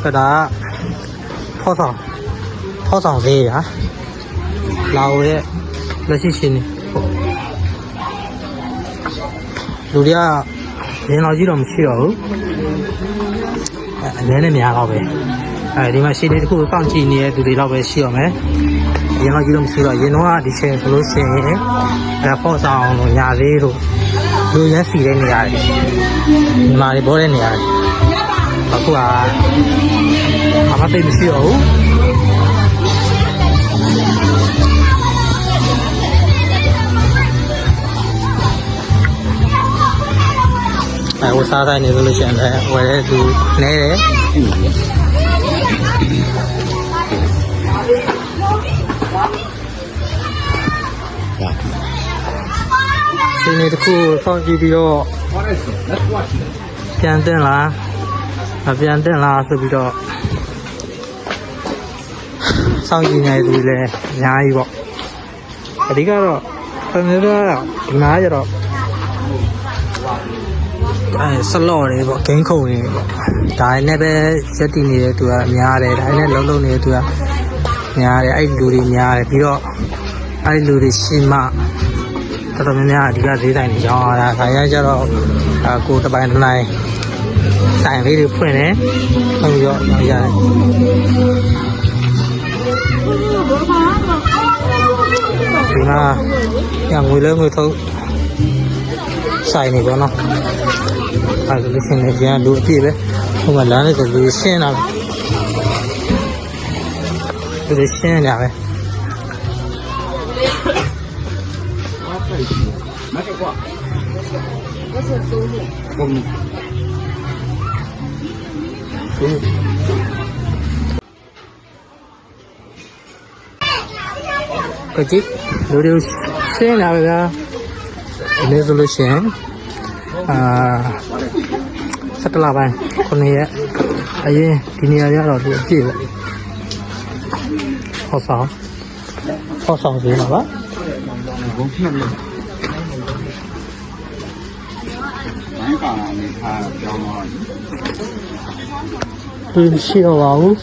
cái đó phó sòng gì hả lâu đấy là gì xin dù đi à đến nói gì đâu mà chịu đến này nhà lao về đi mà xin đi khu phong chi này tụi đi lao về chịu mấy đến nói gì đâu mà chịu rồi đến nó đi xe số xe là phó sòng nhà gì rồi đôi nhá xì lên nhà mà đi bố lên nhà và cô à mà tên là siêu ai có sao đây này tôi chuyện đấy ngoài đây từ né đấy xin này khu phong videoပြန်တင်လာဆိုပြီးတော့စောင့်ကြည့်နေသူလည်းအများကြီးပေါ့အဓိကတော့ဒီမှာကျတော့ဆလော့တွေပေါ့ဂိမ်းခုံတွေပေါ့ဒါနဲ့ပဲရက်တည်နေတဲ့သူကများတယ်ဒါနဲ့လုံးနေတဲ့သူကများတယ်အဲ့လူတွေများတယ်ပြီးတော့အဲ့လူတွေရှိမှတော်တော်များများအဓိကဈေးဆိုင်တွေရောင်းရတာခါရကျတော့ကိုတပိုင်းတစ်နိုင်ဆိုင်လေးတွေဖွင့်တယ်ဟုတ်ပြီးတော့ရောင်းရတယ်ဒီမှာညငွေလဲငွေထုတ်ဆိုင်နေပေါ့နော်အဲ့ဒါလို့ရှင်းနေကြလူအပြည့်ပဲဟိုမှာလမ်းလေးဆိုလူရှင်းတာလူရှင်းနေတာပဲကကြည့်လူတွေရှင်းလာပါကဒီဆိုလို့ရှင်း17လပိုင်း9ရက်အရင်ဒီနေရာရတော့သူအပြည့်ပေါ့ဟောဆောင်စီမှာပါဘုံဖြတ်လို့ဘိုင်ပါအနေထားပြောင်းတော့ဒီရှိတော့ပါဘူး